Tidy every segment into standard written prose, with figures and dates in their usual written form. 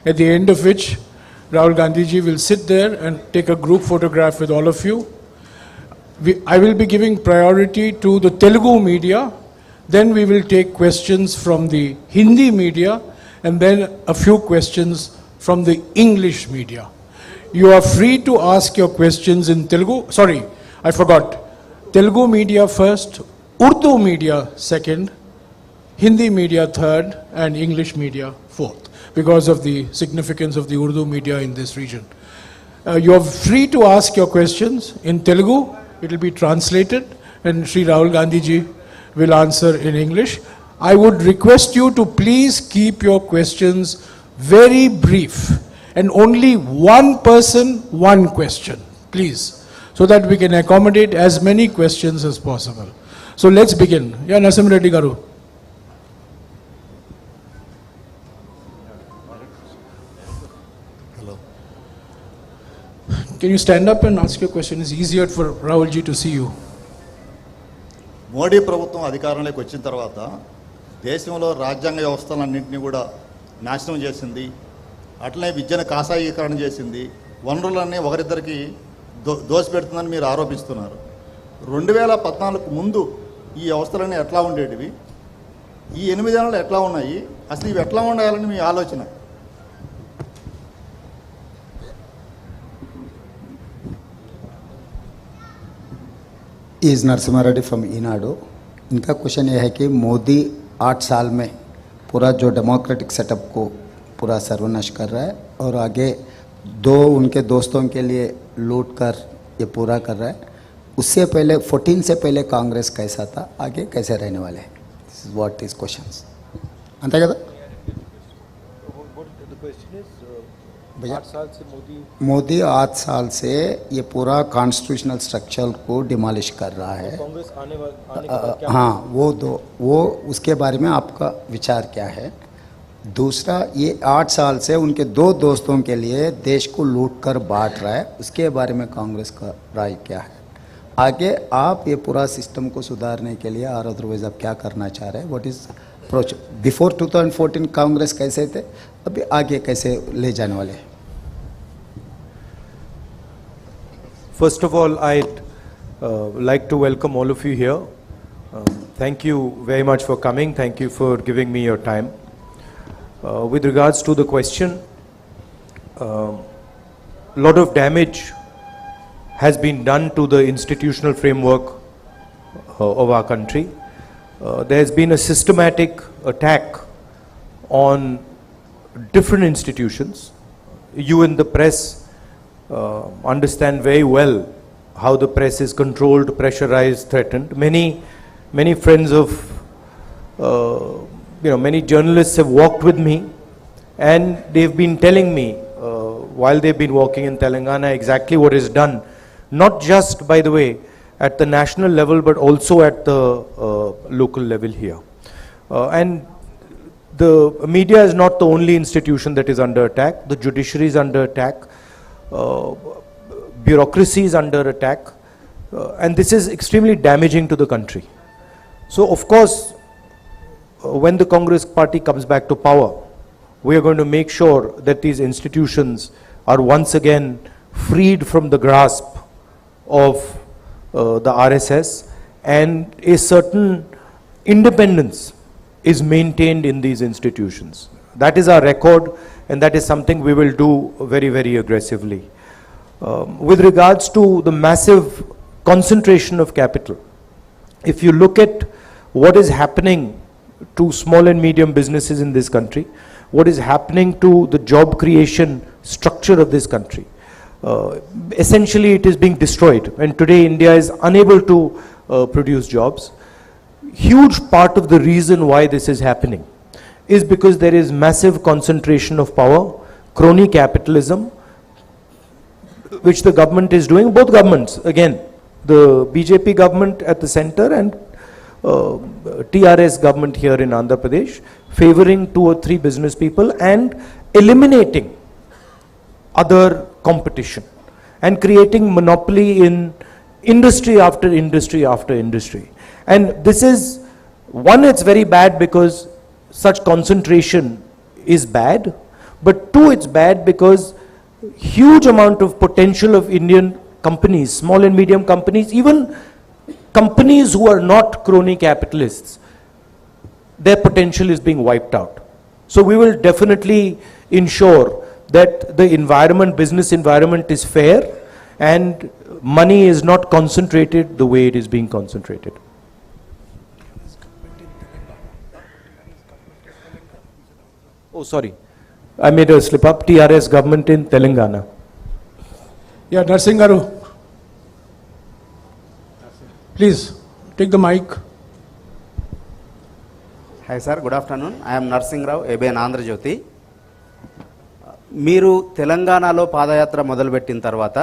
at the end of which Rahul Gandhiji will sit there and take a group photograph with all of you. I will be giving priority to the Telugu media, then we will take questions from the Hindi media, and then a few questions from the English media. You are free to ask your questions in Telugu. Sorry, I forgot. Telugu media first, Urdu media second, Hindi media third, and English media fourth, because of the significance of the Urdu media in this region. You are free to ask your questions in Telugu. It will be translated, and Sri Rahul Gandhiji will answer in English. I would request you to please keep your questions very brief, and only one person, one question, please, so that we can accommodate as many questions as possible. So let's begin. Yeah, Nasim Reddy Garu. Hello. Can you stand up and ask your question? It's easier for Rahul ji to see you. Modi ప్రభుత్వం అధికారంలోకి వచ్చిన తర్వాత దేశంలో రాజ్యాంగ వ్యవస్థలన్నింటినీ కూడా నాశనం చేసింది. అట్లనే విద్యను కాషాయీకరణ చేసింది. వనరులన్నీ ఒకరిద్దరికి దోసిపెడుతుందని మీరు ఆరోపిస్తున్నారు. 2014 ముందు ఈ వ్యవస్థలన్నీ ఎట్లా ఉండేటివి, ఈ 8 ఏళ్ళు ఎట్లా ఉన్నాయి, అసలు ఇవి ఎట్లా ఉండాలని మీ ఆలోచన? Is Narasimha Reddy from Eenadu. इनका क्वेश्चन ये है कि मोदी 8 साल में पूरा जो डेमोक्रेटिक सेटअप को पूरा सर्वनाश कर रहा है और आगे उनके दोस्तों के लिए लूट कर ये पूरा कर रहा है. उससे पहले 14 से पहले कांग्रेस कैसा था, आगे कैसे रहने वाले हैं? This is what is questions. अंతే కదా भैया. मोदी 8 साल से ये पूरा कॉन्स्टिट्यूशनल स्ट्रक्चर को डिमोलिश कर रहा है. कांग्रेस आने के बाद क्या हाँ, वो उसके बारे में आपका विचार क्या है? दूसरा, ये 8 साल से उनके 2 दोस्तों के लिए देश को लूट कर बांट रहा है, उसके बारे में कांग्रेस का राय क्या है? आगे आप ये पूरा सिस्टम को सुधारने के लिए और अदरवाइज आप क्या करना चाह रहे हैं? What is approach? Before 2014 Congress कैसे थे, अभी आगे कैसे ले जाने वाले हैं? First of all, I'd like to welcome all of you here. Thank you very much for coming. Thank you for giving me your time. With regards to the question, lot of damage has been done to the institutional framework of our country. There has been a systematic attack on different institutions. You in the press understand very well how the press is controlled, pressurized, threatened. Many friends of many journalists have walked with me, and they've been telling me while they've been walking in Telangana exactly what is done, not just, by the way, at the national level but also at the local level here. And the media is not the only institution that is under attack. The judiciary is under attack. Bureaucracy is under attack, and this is extremely damaging to the country. So of course, when the Congress party comes back to power, we are going to make sure that these institutions are once again freed from the grasp of the RSS, and a certain independence is maintained in these institutions. That is our record, and that is something we will do very, very aggressively. With regards to the massive concentration of capital, if you look at what is happening to small and medium businesses in this country, what is happening to the job creation structure of this country, essentially it is being destroyed, and today India is unable to produce jobs. Huge part of the reason why this is happening is because there is massive concentration of power, crony capitalism, which the government is doing, both governments, again, the BJP government at the center and TRS government here in Andhra Pradesh, favoring 2 or 3 business people and eliminating other competition and creating monopoly in industry after industry after industry. And this is, one, it's very bad because such concentration is bad, But two, it's bad because huge amount of potential of Indian companies, small and medium companies, even companies who are not crony capitalists, their potential is being wiped out. So we will definitely ensure that the environment, business environment is fair and money is not concentrated the way it is being concentrated. Oh, sorry. I made a slip up. TRS government in Telangana. Yeah, Narsingaru. Please, take the mic. Hi sir, good afternoon. I am Narsing Rao, ABN Andhra Jyoti. మీరు తెలంగాణలో పాదయాత్ర మొదలుపెట్టిన తర్వాత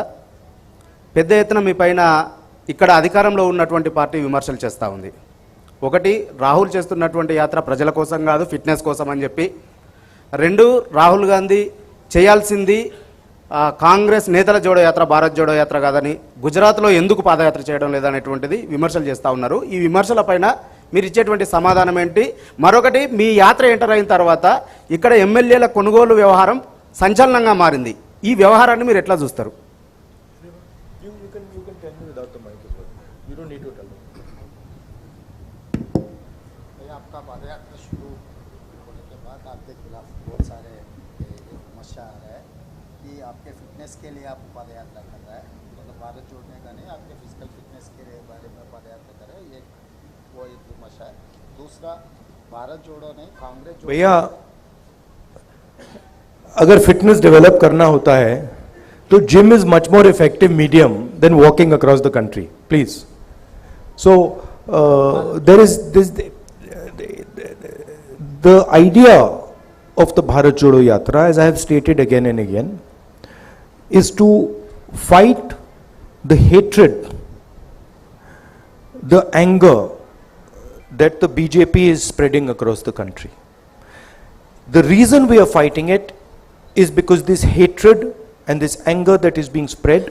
పెద్ద ఎత్తున మీ పైన ఇక్కడ అధికారంలో ఉన్నటువంటి పార్టీ విమర్శలు చేస్తూ ఉంది. ఒకటి, రాహుల్ చేస్తున్నటువంటి యాత్ర ప్రజల కోసం కాదు, ఫిట్నెస్ కోసం అని చెప్పి. రెండు, రాహుల్ గాంధీ చేయాల్సింది కాంగ్రెస్ నేతల జోడో యాత్ర, భారత్ జోడో యాత్ర కాదని, గుజరాత్లో ఎందుకు పాదయాత్ర చేయడం లేదనేటువంటిది విమర్శలు చేస్తూ ఉన్నారు. ఈ విమర్శల పైన మీరు ఇచ్చేటువంటి సమాధానం ఏంటి? మరొకటి, మీ యాత్ర ఎంటర్ అయిన తర్వాత ఇక్కడ ఎమ్మెల్యేల కొనుగోలు వ్యవహారం సంచలనంగా మారింది. ఈ వ్యవహారాన్ని మీరు ఎట్లా చూస్తారు? आपका पदयात्रा शुरू होने के बाद आपके खिलाफ बहुत सारे समस्या आ रहा है कि आपके फिटनेस के लिए आप पदयात्रा कर रहा है, मतलब भारत जोड़ने का नहीं, आपके फिजिकल फिटनेस के बारे में पदयात्रा कर रहे हैं, ये वो एक विमर्श है. दूसरा, भारत जोड़ो नहीं, कांग्रेस जोड़ो. भैया, अगर फिटनेस डेवलप करना होता है तो gym is much more effective medium than walking across the country, please. So there is this the idea of the Bharat Jodo Yatra, as I have stated again and again, is to fight the hatred, the anger that the BJP is spreading across the country. The reason we are fighting it is because this hatred and this anger that is being spread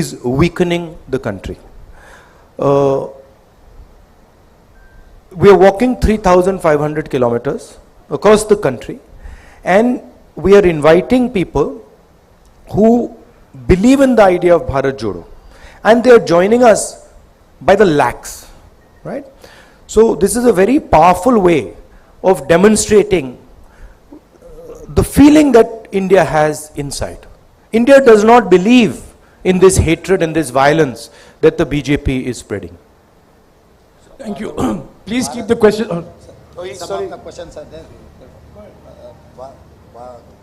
is weakening the country. We are walking 3,500 kilometers across the country, and we are inviting people who believe in the idea of Bharat Jodo, and they are joining us by the lakhs, right? So this is a very powerful way of demonstrating the feeling that India has inside. India does not believe in this hatred and this violence that the BJP is spreading. Thank you. Please keep the question. some of the questions are there.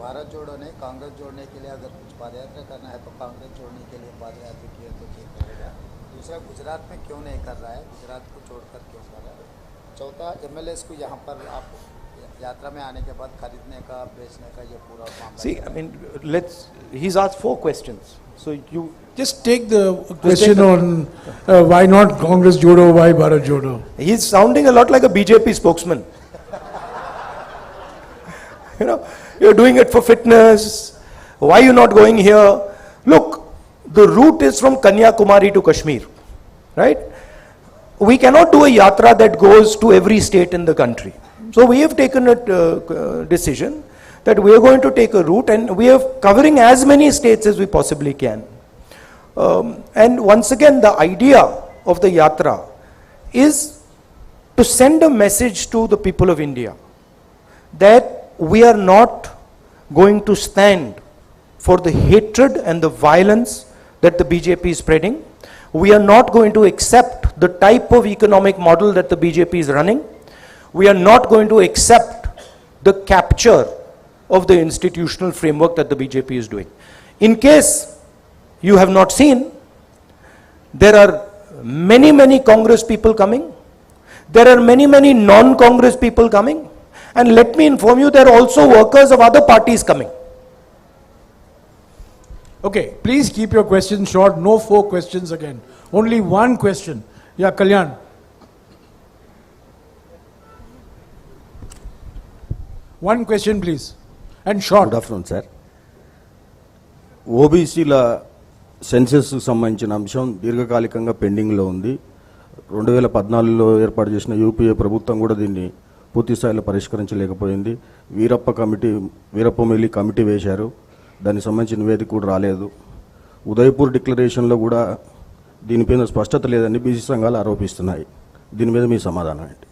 Bharat जोड़ो नहीं, कांग्रेस जोड़ने के लिए अगर कुछ पदयात्रा करना है तो कांग्रेस जोड़ने के लिए पदयात्रा किया तो क्या करेगा? दूसरा, गुजरात में क्यों नहीं कर रहा है, गुजरात को छोड़कर क्यों कर रहा है? चौथा, एमएलएस को यहाँ पर आप यात्रा में आने के बाद खरीदने का, बेचने का ये पूरा मामला. See, I mean, he's asked 4 questions. So you Just take the question on why not Congress Jodo, why Bharat Jodo. He's sounding a lot like a BJP spokesman. You know, you're doing it for fitness. Why you not going here? Look, the route is from Kanyakumari to Kashmir, right? We cannot do a yatra that goes to every state in the country. So we have taken a decision that we are going to take a route, and we are covering as many states as we possibly can. And once again, the idea of the yatra is to send a message to the people of India that we are not going to stand for the hatred and the violence that the BJP is spreading. We are not going to accept the type of economic model that the BJP is running. We are not going to accept the capture of the institutional framework that the BJP is doing. In case you have not seen, there are many Congress people coming. There are many non-Congress people coming. And let me inform you, there are also workers of other parties coming. Okay, please keep your questions short. No 4 questions again. Only 1 question. Yeah, Kalyan. One question, please. And short. Good afternoon sir. ఓబీసీల సెన్సెస్కు సంబంధించిన అంశం దీర్ఘకాలికంగా పెండింగ్లో ఉంది. 2014లో ఏర్పాటు చేసిన UPA ప్రభుత్వం కూడా దీన్ని పూర్తి స్థాయిలో పరిష్కరించలేకపోయింది. వీరప్పమొయిలి కమిటీ వేశారు, దానికి సంబంధించిన నివేదిక కూడా రాలేదు. ఉదయపూర్ డిక్లరేషన్లో కూడా దీనిపైన స్పష్టత లేదని బీసీ సంఘాలు ఆరోపిస్తున్నాయి. దీని మీద మీ సమాధానం ఏంటి?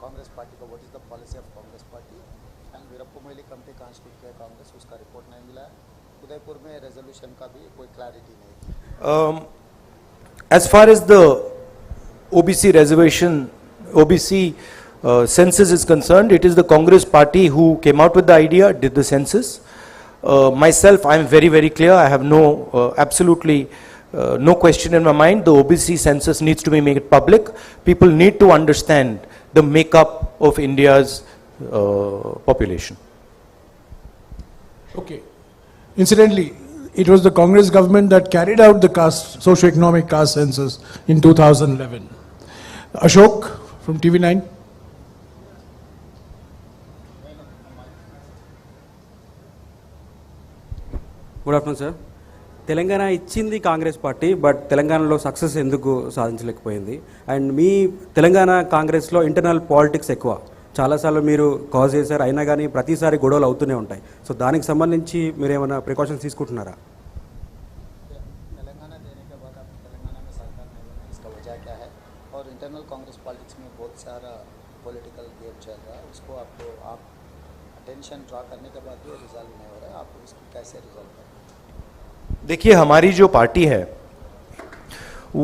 कांग्रेस पार्टी का what is the policy of Congress party and Veerappa Moily committee constitute किया कांग्रेस, उसका रिपोर्ट नहीं मिला. उदयपुर में रेजोल्यूशन का भी कोई क्लैरिटी नहीं. As far as the OBC reservation, OBC census is concerned, it is the Congress party who came out with the idea, did the census. Myself, I am very, very clear. I have absolutely no question in my mind. The OBC census needs to be made public. People need to understand the makeup of India's population. Okay. Incidentally, it was the Congress government that carried out the socio-economic caste census in 2011. Ashok from TV9. Good afternoon sir. Telangana ఇచ్చింది Congress party, but తెలంగాణలో success ఎందుకు సాధించలేకపోయింది? And మీ తెలంగాణ కాంగ్రెస్లో internal politics ఎక్కువ, చాలాసార్లు మీరు cause చేశారు, అయినా కానీ ప్రతిసారి గొడవలు అవుతూనే ఉంటాయి. సో దానికి సంబంధించి మీరు ఏమైనా ప్రికాషన్స్ తీసుకుంటున్నారా? तेलंगाना देने के बाद आप तेलंगाना में सरकार नहीं बना, इसका वजह क्या है? और इंटरनल कांग्रेस पॉलिटिक्स में बहुत सारा पॉलिटिकल गेम चल रहा है, उसको आपको आप अटेंशन ड्रा करने के बाद भी रिजॉल्व नहीं हो रहा है, आप उसको कैसे रिजॉल्व करें? देखिए, हमारी जो पार्टी है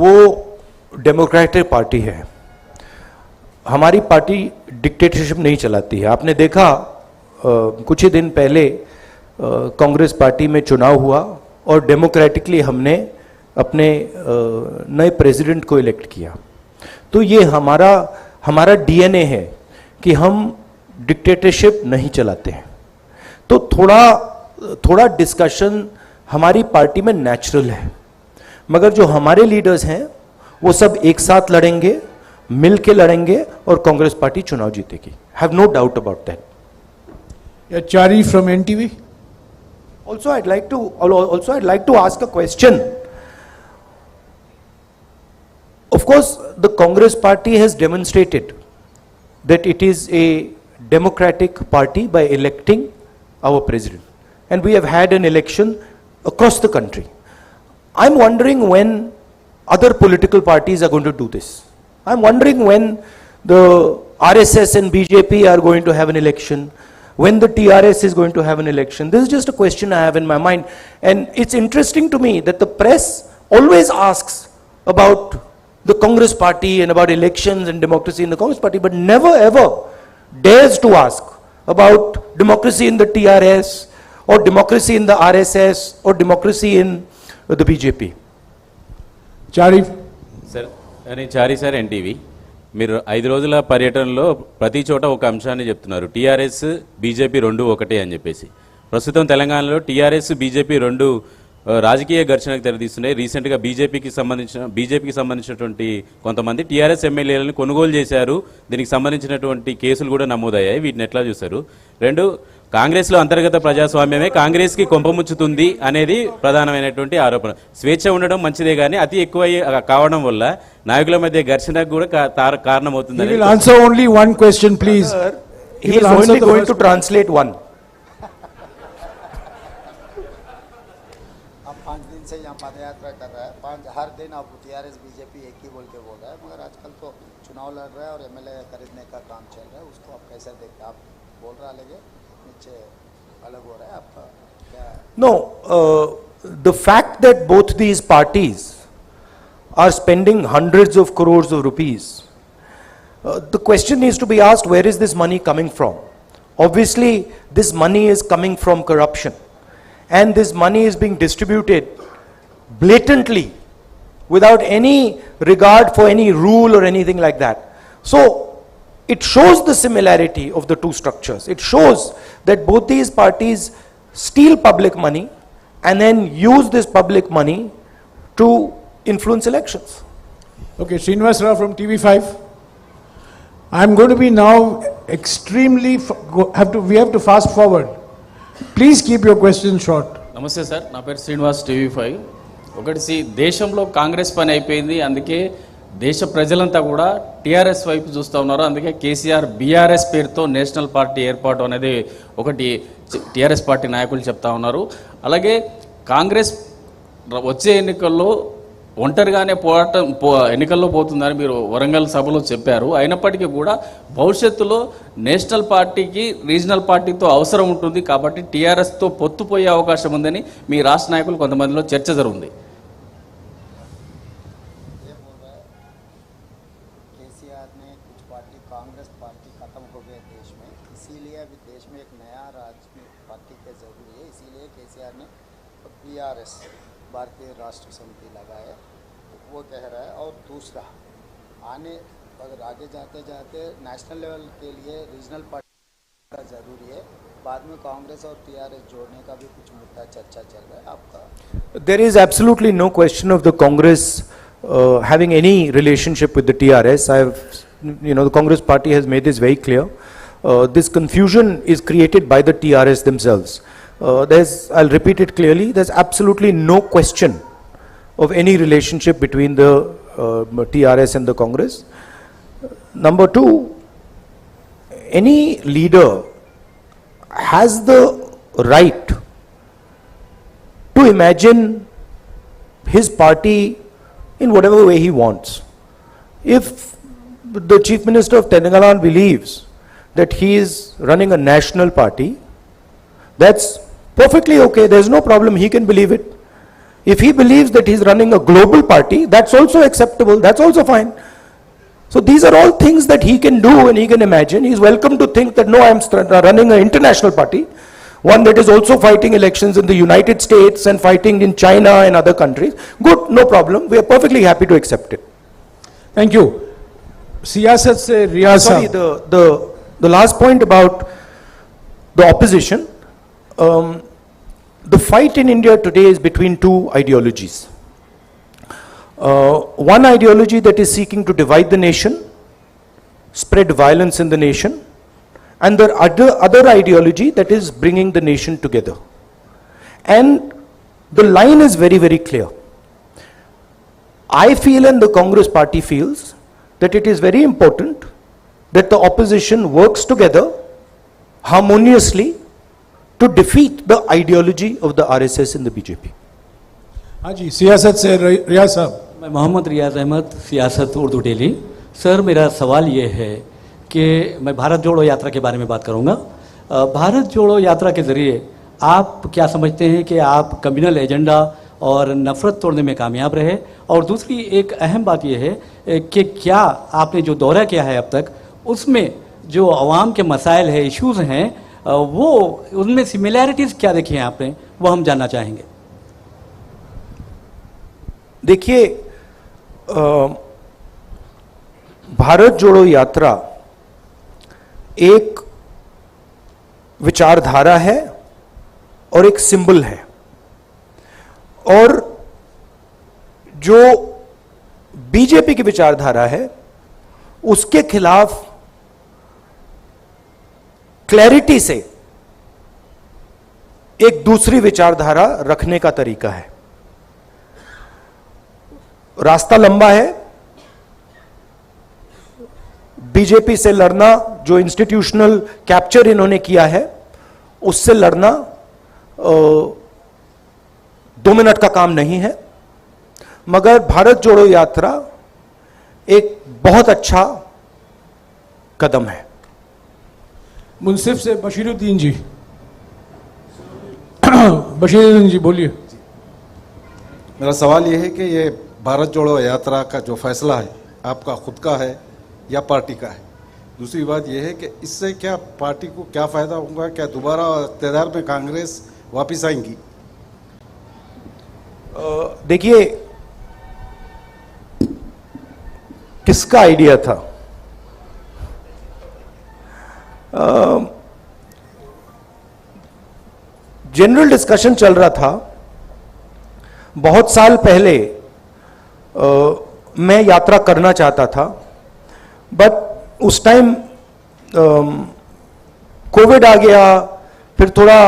वो डेमोक्रेटिक पार्टी है. हमारी पार्टी डिक्टेटरशिप नहीं चलाती है. आपने देखा कुछ ही दिन पहले कांग्रेस पार्टी में चुनाव हुआ और डेमोक्रेटिकली हमने अपने नए प्रेसिडेंट को इलेक्ट किया. तो ये हमारा डीएनए है कि हम डिक्टेटरशिप नहीं चलाते हैं. तो थोड़ा डिस्कशन हमारी पार्टी में नेचुरल है, मगर जो हमारे लीडर्स हैं वो सब एक साथ लड़ेंगे, मिल के लड़ेंगे और कांग्रेस पार्टी चुनाव जीतेगी. Have no doubt about that. Chari from NTV. Also, I'd like to ask a question. Of course, the Congress party has demonstrated that it is a democratic party by electing our president, and we have had an election across the country. I'm wondering when other political parties are going to do this. I'm wondering when the RSS and BJP are going to have an election, when the TRS is going to have an election. This is just a question I have in my mind. And it's interesting to me that the press always asks about the Congress party and about elections and democracy in the Congress party, but never ever dares to ask about democracy in the TRS or democracy in the RSS or democracy in the BJP. Chari. Sir, నేను చారి sir, NTV. మీరు 5 రోజుల పర్యటనలో ప్రతి చోట ఒక అంశాన్ని చెప్తున్నారు, TRS BJP రెండు ఒకటే అని చెప్పేసి. ప్రస్తుతం తెలంగాణలో టీఆర్ఎస్ బీజేపీ రెండు రాజకీయ ఘర్షణకు తెరదీస్తున్నాయి. రీసెంట్గా బీజేపీకి సంబంధించినటువంటి కొంతమంది టీఆర్ఎస్ ఎమ్మెల్యేలను కొనుగోలు చేశారు. దీనికి సంబంధించినటువంటి కేసులు కూడా నమోదయ్యాయి. వీటిని ఎట్లా చూస్తారు? రెండు, కాంగ్రెస్లో అంతర్గత ప్రజాస్వామ్యమే కాంగ్రెస్కి కొంపముచ్చుతుంది అనేది ప్రధానమైనటువంటి ఆరోపణ. స్వేచ్ఛ ఉండడం మంచిదే కానీ అతి ఎక్కువ కావడం వల్ల నాయకుల మధ్య ఘర్షణకు కూడా కారణమవుతుంది. He will answer only one question, please. He is only going to translate one. आप 5 दिन से यहाँ पद यात्रा कर रहा है, हर दिन आप टीआरएस बीजेपी एक ही बोल के बोल रहा है, मगर आजकल तो चुनाव लड़ रहा है और एमएलए खरीदने का काम चल रहा है, उसको आप कैसे देखते? आप बोल रहा लगे नीचे अलग हो रहा है आपका क्या? No, the fact that both these parties are spending hundreds of crores of rupees, the question needs to be asked, where is this money coming from? Obviously, this money is coming from corruption, and this money is being distributed blatantly without any regard for any rule or anything like that. So it shows the similarity of the two structures. It shows that both these parties steal public money and then use this public money to influence elections. Okay, Srinivas Rao from TV5. I'm going to be now extremely, we have to fast forward. Please keep your questions short. నమస్తే sir, నా పేరు Srinivas, TV5. ఒకటి దేశంలో కాంగ్రెస్ పని అయిపోయింది, అందుకే దేశ ప్రజలంతా కూడా టీఆర్ఎస్ వైపు చూస్తూ ఉన్నారు. అందుకే కేసీఆర్ బీఆర్ఎస్ పేరుతో నేషనల్ పార్టీ ఏర్పాటు అనేది ఒకటి టీఆర్ఎస్ పార్టీ నాయకులు చెప్తా ఉన్నారు. అలాగే కాంగ్రెస్ వచ్చే ఎన్నికల్లో ఒంటరిగానే ఎన్నికల్లో పోతుందని మీరు వరంగల్ సభలో చెప్పారు. అయినప్పటికీ కూడా భవిష్యత్తులో నేషనల్ పార్టీకి రీజనల్ పార్టీతో అవసరం ఉంటుంది కాబట్టి టీఆర్ఎస్తో పొత్తుపోయే అవకాశం ఉందని మీ రాష్ట్ర నాయకులు కొంతమందిలో చర్చ జరుగుతుంది. केसीआर ने कुछ पार्टी कांग्रेस पार्टी खत्म हो गए देश में, इसीलिए अभी देश में एक नया राजनीतिक पार्टी की जरूरी है. इसीलिए केसीआर ने बीआरएस भारतीय राष्ट्र समिति लगाया, वो कह रहा है. और दूसरा आने अगर आगे जाते जाते नेशनल लेवल के लिए रीजनल पार्टी का ज़रूरी है. बाद में कांग्रेस और टीआरएस जोड़ने का भी कुछ मुद्दा चर्चा चल रहा है. आपका There is absolutely no question of the Congress having any relationship with the TRS. The Congress party has made this very clear. This confusion is created by the TRS themselves. I'll repeat it clearly, there's absolutely no question of any relationship between the TRS and the Congress. Number two, any leader has the right to imagine his party in whatever way he wants. If the Chief Minister of Telangana believes that he is running a national party, that's perfectly okay, there's no problem, he can believe it. If he believes that he's running a global party, that's also acceptable, that's also fine. So these are all things that he can do and he can imagine. He's welcome to think that no, I'm running an international party, one that is also fighting elections in the United States and fighting in China and other countries. Good, no problem, we are perfectly happy to accept it. Thank you. Siyasat se Riyaz Sorry, sahab. the last point about the opposition. The fight in India today is between two ideologies. One ideology that is seeking to divide the nation, spread violence in the nation, and the other ideology that is bringing the nation together. And the line is very, very clear. I feel and the Congress party feels that it is very important that the opposition works together harmoniously to defeat the ideology of the RSS and the BJP. हाँ जी, सियासत से रियाज साहब. मैं मोहम्मद रियाज अहमद, सियासत Urdu daily. Sir, मेरा सवाल ये है कि मैं भारत जोड़ो यात्रा के बारे में बात करूंगा. भारत जोड़ो यात्रा के ज़रिए आप क्या समझते हैं कि आप कम्युनल एजेंडा और नफ़रत तोड़ने में कामयाब रहे? और दूसरी एक अहम बात यह है कि क्या आपने जो दौरा किया है अब तक, उसमें जो आवाम के मसाइल है, इश्यूज़ हैं, वो उनमें सिमिलैरिटीज़ क्या देखी हैं आपने, वो हम जानना चाहेंगे. देखिए, भारत जोड़ो यात्रा एक विचारधारा है और एक सिंबल है, और जो बीजेपी की विचारधारा है उसके खिलाफ क्लैरिटी से एक दूसरी विचारधारा रखने का तरीका है. रास्ता लंबा है. बीजेपी से लड़ना, जो इंस्टीट्यूशनल कैप्चर इन्होंने किया है, उससे लड़ना 2 मिनट का काम नहीं है. मगर भारत जोड़ो यात्रा एक बहुत अच्छा कदम है. मुंसिफ से बशीरुद्दीन जी. बशीरुद्दीन जी बोलिए. मेरा सवाल ये है कि ये भारत जोड़ो यात्रा का जो फैसला है, आपका खुद का है या पार्टी का है? दूसरी बात यह है कि इससे क्या पार्टी को क्या फ़ायदा होगा? क्या दोबारा इक़्तिदार में कांग्रेस वापस आएंगी? देखिए, किसका आइडिया था? जनरल डिस्कशन चल रहा था. बहुत साल पहले मैं यात्रा करना चाहता था, बट उस टाइम कोविड आ गया, फिर थोड़ा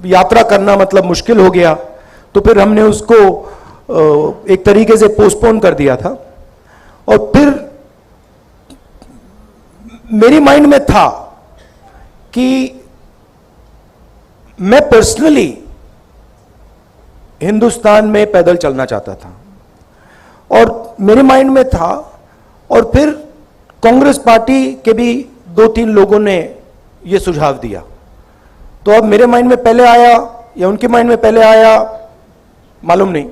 यात्रा करना मतलब मुश्किल हो गया, तो फिर हमने उसको एक तरीके से पोस्टपोन कर दिया था। और फिर मेरी माइंड में था कि मैं पर्सनली हिंदुस्तान में पैदल चलना चाहता था, और मेरे माइंड में था, और फिर कांग्रेस पार्टी के भी 2-3 लोगों ने यह सुझाव दिया। तो अब मेरे माइंड में पहले आया या उनके माइंड में पहले आया, मालूम नहीं।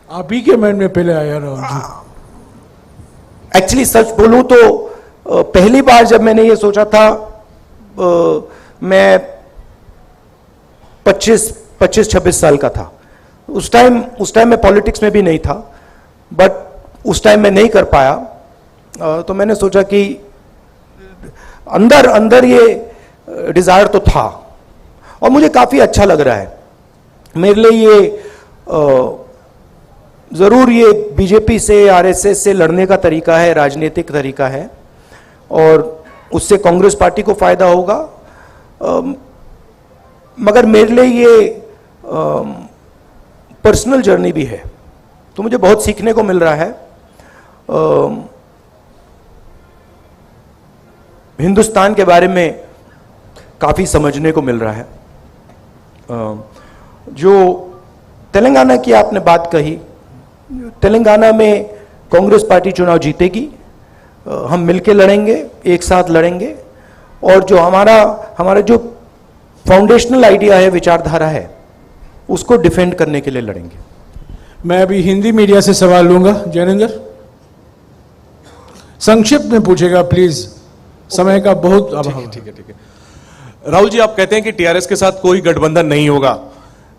आप ही के माइंड में पहले आया राहुल जी। एक्चुअली सच बोलूं तो पहली बार जब मैंने ये सोचा था, मैं 25-26 साल का था। उस टाइम मैं पॉलिटिक्स में भी नहीं था, बट उस टाइम मैं नहीं कर पाया। तो मैंने सोचा कि अंदर ये डिजायर तो था, और मुझे काफी अच्छा लग रहा है। मेरे लिए ये जरूर ये बीजेपी से, आरएसएस से लड़ने का तरीका है, राजनीतिक तरीका है, और उससे कांग्रेस पार्टी को फायदा होगा। मगर मेरे लिए ये पर्सनल जर्नी भी है, तो मुझे बहुत सीखने को मिल रहा है। हिंदुस्तान के बारे में काफी समझने को मिल रहा है। जो तेलंगाना की आपने बात कही, तेलंगाना में कांग्रेस पार्टी चुनाव जीतेगी, हम मिलकर लड़ेंगे, एक साथ लड़ेंगे, और जो हमारा जो फाउंडेशनल आइडिया है, विचारधारा है, उसको डिफेंड करने के लिए लड़ेंगे। मैं अभी हिंदी मीडिया से सवाल लूंगा। जैनेंद्र, संक्षिप्त में पूछेगा प्लीज, समय का बहुत अभाव। ठीक है। राहुल जी, आप कहते हैं कि टीआरएस के साथ कोई गठबंधन नहीं होगा,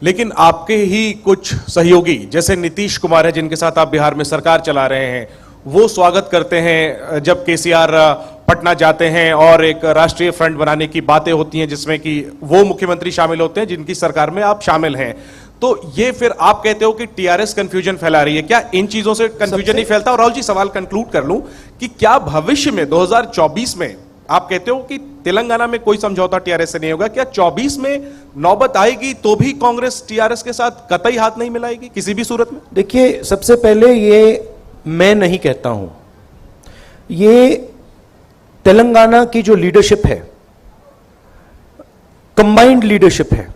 लेकिन आपके ही कुछ सहयोगी जैसे नीतीश कुमार है, जिनके साथ आप बिहार में सरकार चला रहे हैं, वो स्वागत करते हैं जब केसीआर पटना जाते हैं और एक राष्ट्रीय फ्रंट बनाने की बातें होती हैं, जिसमें कि वो मुख्यमंत्री शामिल होते हैं जिनकी सरकार में आप शामिल हैं। तो ये फिर आप कहते हो कि टीआरएस कंफ्यूजन फैला रही है, क्या इन चीजों से कंफ्यूजन नहीं फैलता? और राहुल जी, सवाल कंक्लूड कर लूं कि क्या भविष्य में 2024 में आप कहते हो कि तेलंगाना में कोई समझौता टीआरएस से नहीं होगा, क्या 24 में नौबत आएगी तो भी कांग्रेस टीआरएस के साथ कतई हाथ नहीं मिलाएगी किसी भी सूरत में? देखिए, सबसे पहले ये मैं नहीं कहता हूं, ये तेलंगाना की जो लीडरशिप है, कंबाइंड लीडरशिप है,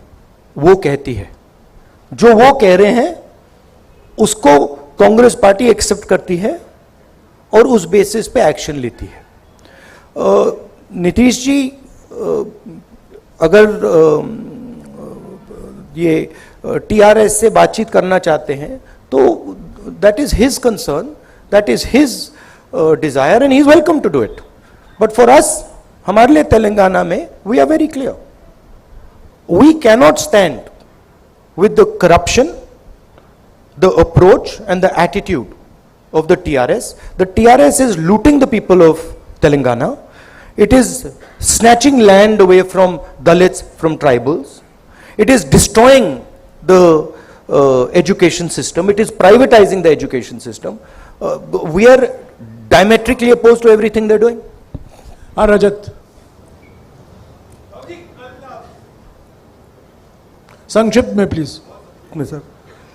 वो कहती है। जो वो कह रहे हैं उसको कांग्रेस पार्टी एक्सेप्ट करती है और उस बेसिस पे एक्शन लेती है। नीतीश जी अगर ये टीआरएस से बातचीत करना चाहते हैं तो that is his concern, that is his desire, and he is welcome to do it. But for us, हमारे लिए तेलंगाना में we are very clear, we cannot stand with the corruption, the approach and the attitude of the TRS. The TRS is looting the people of Telangana. It is snatching land away from Dalits, from tribals. It is destroying the education system. It is privatizing the education system. We are diametrically opposed to everything they're doing. Rajat. संक्षिप्त में please. Sir,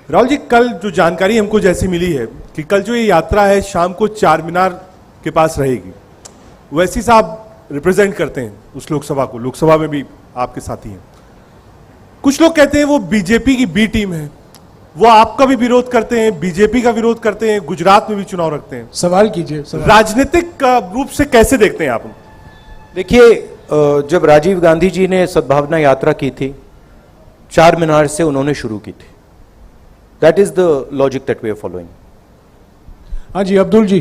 Rahul ji, कल जो जानकारी हमको जैसी मिली है कि कल जो ये यात्रा है शाम को चार मीनार के पास रहेगी, वैसी साहब रिप्रेजेंट करते हैं उस लोकसभा को, लोकसभा में भी आपके साथी हैं। कुछ लोग कहते हैं वो बीजेपी की बी टीम है, वो आपका भी विरोध करते हैं, बीजेपी का विरोध करते हैं, गुजरात में भी चुनाव रखते हैं। सवाल कीजिए। राजनीतिक रूप से कैसे देखते हैं आप? देखिए, जब राजीव गांधी जी ने सद्भावना यात्रा की थी, चार मीनार से उन्होंने शुरू की थी। That is the logic that we are following. हाँ जी, अब्दुल जी।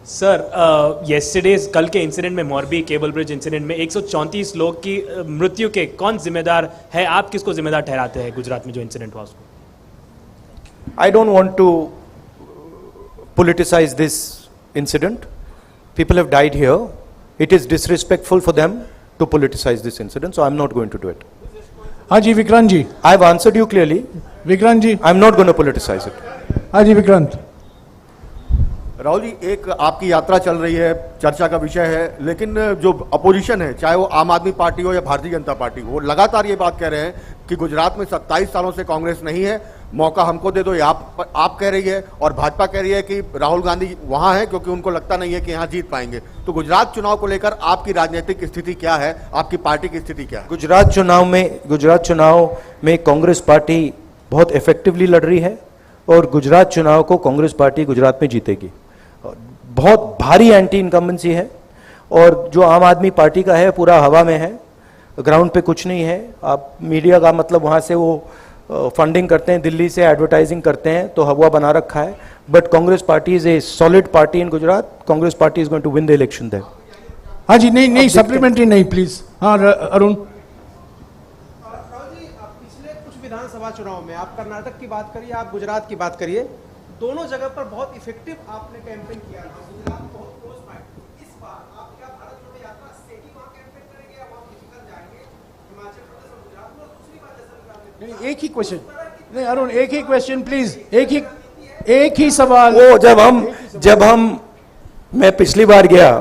सर, येस्टरडेज कल के इंसिडेंट में, मोरबी केबल ब्रिज इंसिडेंट में 134 लोग की मृत्यु के कौन जिम्मेदार है? आप किसको जिम्मेदार ठहराते हैं गुजरात में जो इंसिडेंट हुआ उसको? I don't want to politicize this incident. People have died here. It is disrespectful for them to politicize this incident, so I'm not going to do it. हाँ जी, विक्रांत जी। I've answered you clearly. Vikrant ji. I'm not going to politicize it. हाँ जी, विक्रांत। राहुल जी, एक आपकी यात्रा चल रही है, चर्चा का विषय है, लेकिन जो अपोजिशन है, चाहे वो आम आदमी पार्टी हो या भारतीय जनता पार्टी हो, वो लगातार ये बात कह रहे हैं कि गुजरात में 27 सालों से कांग्रेस नहीं है, मौका हमको दे दो, ये आप कह रही है, और भाजपा कह रही है कि राहुल गांधी वहां है क्योंकि उनको लगता नहीं है कि यहाँ जीत पाएंगे। तो गुजरात चुनाव को लेकर आपकी राजनीतिक स्थिति क्या है, आपकी पार्टी की स्थिति क्या है? गुजरात चुनाव में कांग्रेस पार्टी बहुत इफेक्टिवली लड़ रही है और गुजरात चुनाव को कांग्रेस पार्टी गुजरात में जीतेगी। बहुत भारी एंटी इनकम्बेंसी है और जो आम आदमी पार्टी का है पूरा हवा में है, ग्राउंड पे कुछ नहीं है। आप मीडिया का मतलब वहाँ से वो फंडिंग करते हैं, दिल्ली से एडवर्टाइजिंग करते हैं, तो हवा बना रखा है। But Congress party is a solid party in Gujarat. Congress party is going to win the election there. हाँ जी, नहीं सप्लीमेंट्री नहीं प्लीज। हाँ अरुण। पिछले कुछ विधानसभा चुनाव में आप कर्नाटक की बात करिए, आप गुजरात की बात करिए, दोनों जगह पर बहुत इफेक्टिव आपने कैंपेन किया था। गुजरात में बहुत क्लोज फाइट। इस बार आप क्या भारत जोड़ो यात्रा से ही वहां कैंपेन करेंगे या वहां फिजिकल जाएंगे हिमाचल प्रदेश और गुजरात में? और दूसरी बात, जैसा नहीं, एक ही क्वेश्चन, नहीं अरुण, एक ही क्वेश्चन प्लीज, एक ही सवाल। वो मैं पिछली बार गया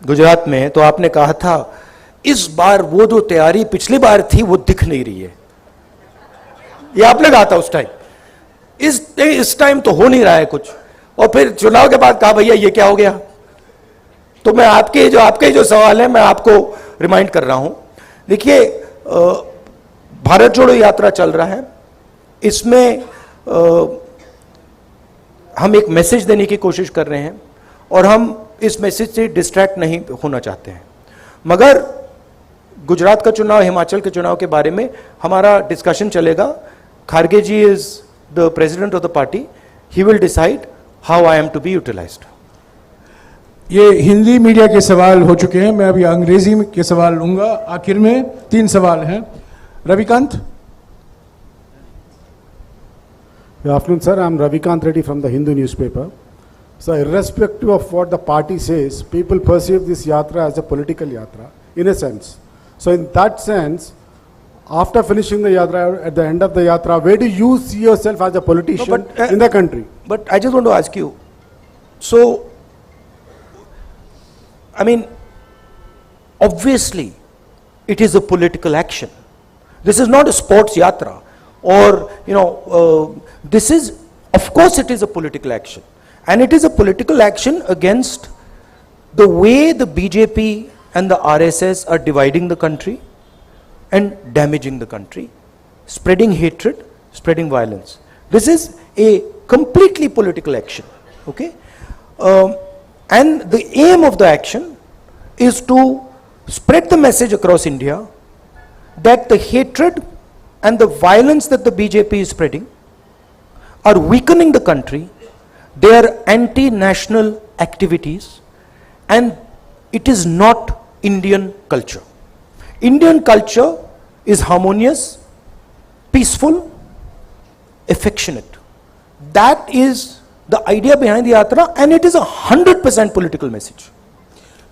गुजरात में तो आपने कहा था इस बार वो जो तैयारी पिछली बार थी वो दिख नहीं रही है, ये आपने कहा था उस टाइम। इस टाइम तो हो नहीं रहा है कुछ, और फिर चुनाव के बाद कहा भैया ये क्या हो गया। तो मैं आपके जो सवाल है मैं आपको रिमाइंड कर रहा हूं। देखिए, भारत जोड़ो यात्रा चल रहा है, इसमें हम एक मैसेज देने की कोशिश कर रहे हैं और हम इस मैसेज से डिस्ट्रैक्ट नहीं होना चाहते हैं। मगर गुजरात का चुनाव, हिमाचल के चुनाव के बारे में हमारा डिस्कशन चलेगा। खारगे जी is the president of the party, he will decide how I am to be utilized. ये हिंदी मीडिया के सवाल हो चुके हैं, मैं अभी अंग्रेजी के सवाल लूंगा। आखिर में 3 सवाल हैं। Ravikant. Good afternoon, sir. I'm Ravikant Reddy from the Hindu newspaper. So, irrespective of what the party says, people perceive this yatra as a political yatra, in a sense. So, in that sense, after finishing the yatra, at the end of the yatra, where do you see yourself as a politician in the country? But I just want to ask you, so, I mean, obviously, it is a political action. This is not a sports yatra, or, this is, of course it is a political action. And it is a political action against the way the BJP and the RSS are dividing the country and damaging the country, spreading hatred, spreading violence. This is a completely political action, okay? And the aim of the action is to spread the message across India that the hatred and the violence that the BJP is spreading are weakening the country. They are anti-national activities, and it is not Indian culture. Indian culture is harmonious, peaceful, affectionate. That is the idea behind the yatra, and it is 100% political message.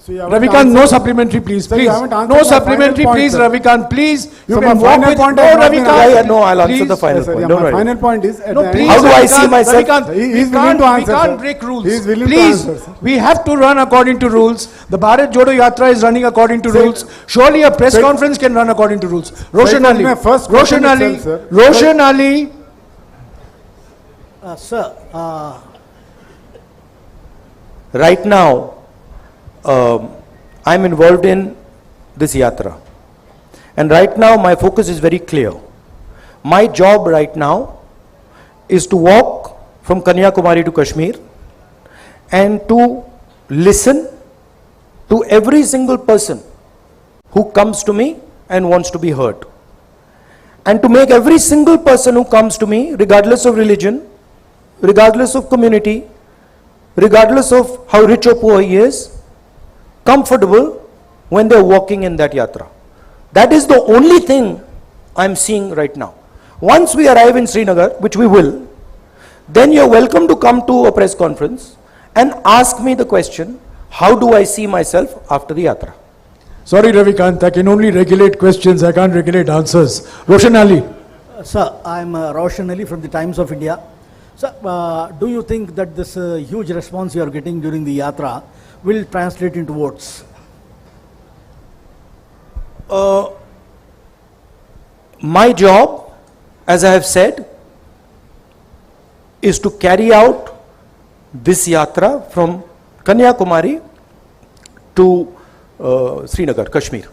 So Ravikant, no supplementary, please. Please, no supplementary, please, Ravikant, please. You can walk with. No, Ravikant. No, I'll answer the final point. My final point is, no, please. How do I see myself? Ravikant, He's willing to answer. We can't break rules. He's willing to please, answer, sir. we have to run according to rules. The Bharat Jodo Yatra is running according to rules. Surely a press conference can run according to rules. Roshan Ali. Roshan Ali. Sir, Right now, I'm involved in this yatra. And right now, my focus is very clear. My job right now is to walk from Kanyakumari to Kashmir and to listen to every single person who comes to me and wants to be heard. And to make every single person who comes to me, regardless of religion, regardless of community, regardless of how rich or poor he is, comfortable when they're walking in that yatra. That is the only thing I'm seeing right now. Once we arrive in Srinagar, which we will, then you're welcome to come to a press conference and ask me the question, how do I see myself after the yatra? Sorry, Ravikant, I can only regulate questions, I can't regulate answers. Roshan Ali. Sir, I'm Roshan Ali from the Times of India. So, do you think that this huge response you are getting during the yatra will translate into votes? My job, as I have said, is to carry out this yatra from Kanyakumari to Srinagar, Kashmir.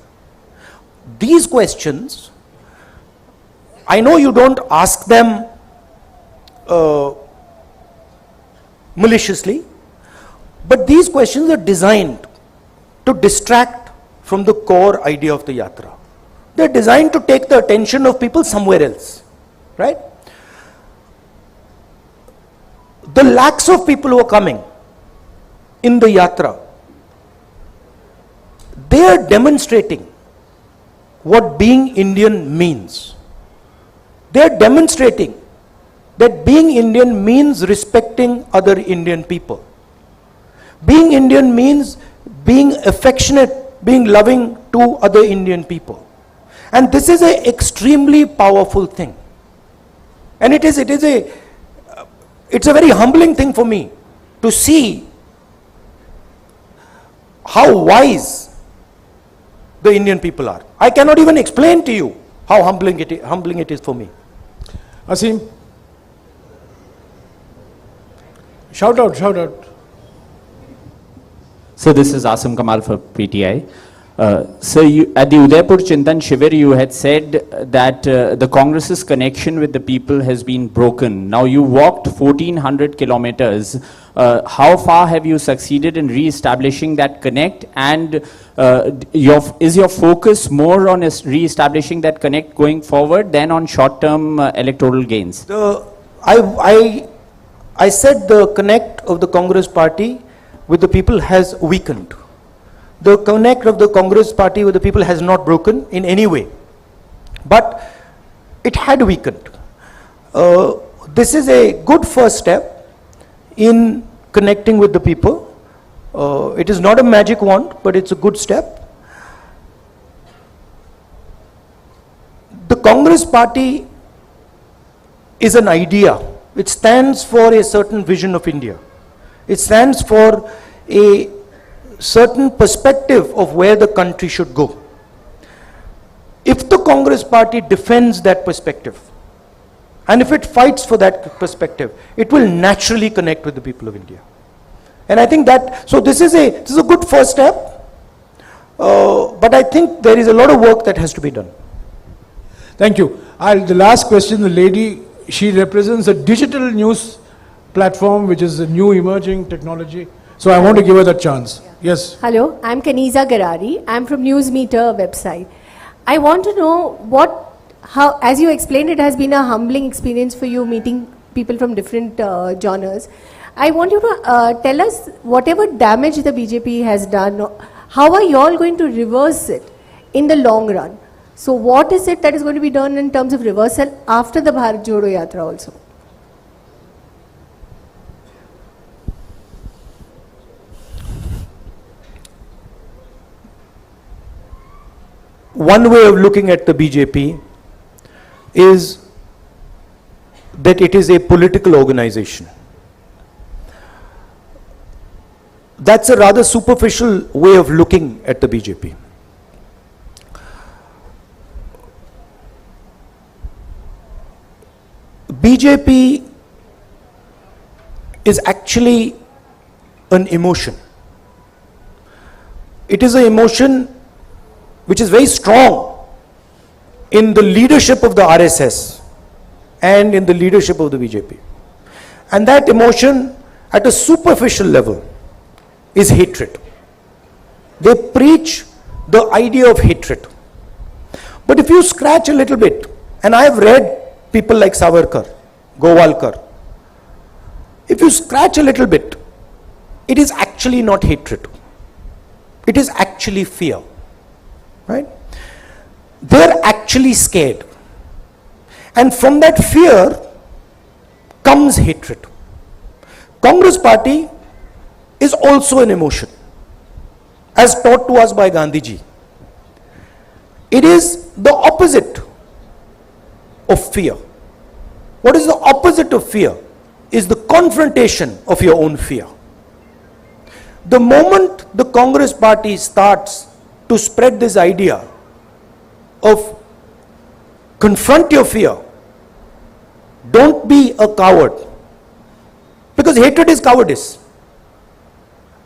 These questions, I know you don't ask them maliciously, but these questions are designed to distract from the core idea of the yatra. They're designed to take the attention of people somewhere else, right? The lakhs of people who are coming in the yatra, they are demonstrating what being Indian means. They are demonstrating that being Indian means respecting other Indian people. Being Indian means being affectionate, being loving to other Indian people. And this is an extremely powerful thing. And it's a very humbling thing for me to see how wise the Indian people are. I cannot even explain to you how humbling it is for me. Asim, shout out. So this is Asim Kamal for PTI. So at the Udaipur Chintan Shivir, you had said that the Congress's connection with the people has been broken. Now you walked 1400 kilometers. How far have you succeeded in re-establishing that connect? And is your focus more on re-establishing that connect going forward than on short-term electoral gains? I said the connect of the Congress party with the people has weakened. The connect of the Congress party with the people has not broken in any way, but it had weakened. This is a good first step in connecting with the people. It is not a magic wand, but it's a good step. The Congress party is an idea. It stands for a certain vision of India. It stands for a certain perspective of where the country should go. If the Congress party defends that perspective, and if it fights for that perspective, it will naturally connect with the people of India. And I think that, so this is a good first step, but I think there is a lot of work that has to be done. Thank you. The last question, the lady, she represents a digital news platform, which is a new emerging technology. So I want to give her that chance. Yes. Hello, I'm Kaniza Garari. I'm from Newsmeter website. I want to know how, as you explained, it has been a humbling experience for you meeting people from different genres. I want you to tell us whatever damage the BJP has done, how are you all going to reverse it in the long run? So what is it that is going to be done in terms of reversal after the Bharat Jodo Yatra also? One way of looking at the BJP is that it is a political organization. That's a rather superficial way of looking at the BJP. BJP is actually an emotion. It is an emotion which is very strong in the leadership of the RSS and in the leadership of the BJP. And that emotion at a superficial level is hatred. They preach the idea of hatred. But if you scratch a little bit, and I have read people like Savarkar, Gowalkar, if you scratch a little bit, it is actually not hatred. It is actually fear. Right? They're actually scared. And from that fear comes hatred. Congress party is also an emotion, as taught to us by Gandhiji. It is the opposite of fear. What is the opposite of fear? is the confrontation of your own fear. The moment the Congress party starts to spread this idea of confront your fear, don't be a coward, because hatred is cowardice,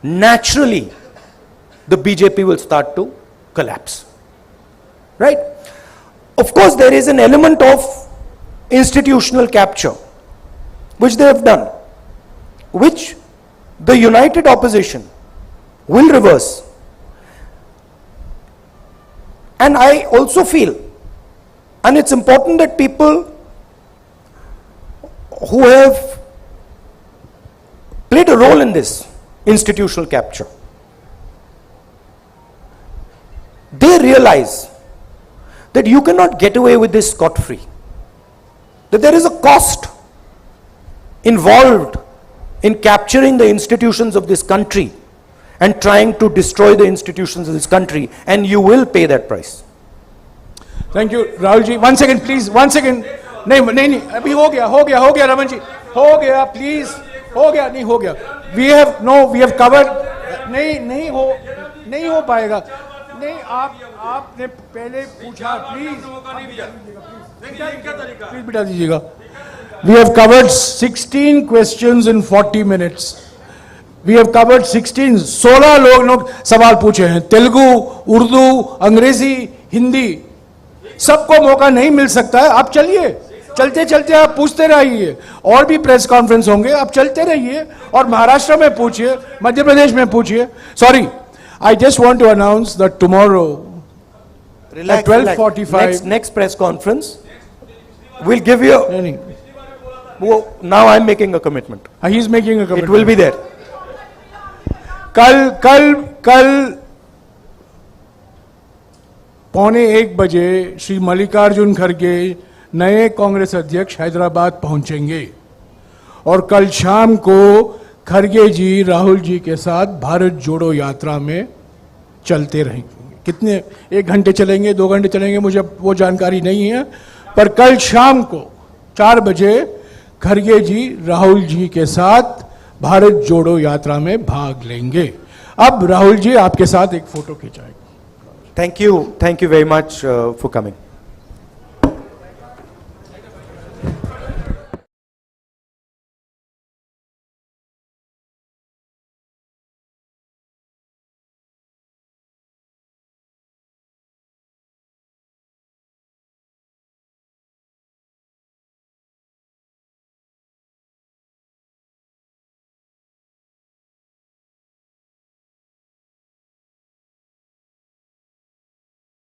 naturally the BJP will start to collapse. Right? Of course, there is an element of institutional capture, which they have done, which the united opposition will reverse. And I also feel, and it's important that people who have played a role in this institutional capture, they realize that you cannot get away with this scot-free, that there is a cost involved in capturing the institutions of this country and trying to destroy the institutions of this country, and you will pay that price. Thank you, Rahul ji. 1 second, please. 1 second. नहीं, अभी हो गया, रमन जी, हो गया, please, हो गया, नहीं हो गया. We have covered. नहीं हो पाएगा. नहीं, आपने पहले पूछा, please बिठा दीजिएगा. We have covered 16 questions in 40 minutes. We have covered 16 लोग सवाल पूछे हैं, तेलुगु, उर्दू, अंग्रेजी, हिंदी. सबको मौका नहीं मिल सकता है. आप चलिए, चलते आप पूछते रहिए. और भी प्रेस कॉन्फ्रेंस होंगे, आप चलते रहिए और महाराष्ट्र में पूछिए, मध्य प्रदेश में पूछिए. Sorry, I just want to announce that tomorrow at 12:45 next press conference we'll give you. Now I'm making a commitment. He's making a commitment. It will be there. कल 1:15 श्री मल्लिकार्जुन खड़गे नए कांग्रेस अध्यक्ष हैदराबाद पहुंचेंगे और कल शाम को खड़गे जी राहुल जी के साथ भारत जोड़ो यात्रा में चलते रहेंगे. कितने 1 घंटे चलेंगे, 2 घंटे चलेंगे, मुझे वो जानकारी नहीं है, पर कल शाम को 4 बजे खड़गे जी राहुल जी के साथ भारत जोड़ो यात्रा में भाग लेंगे. अब राहुल जी आपके साथ एक photo खिंचाएंगे. Thank you very much for coming.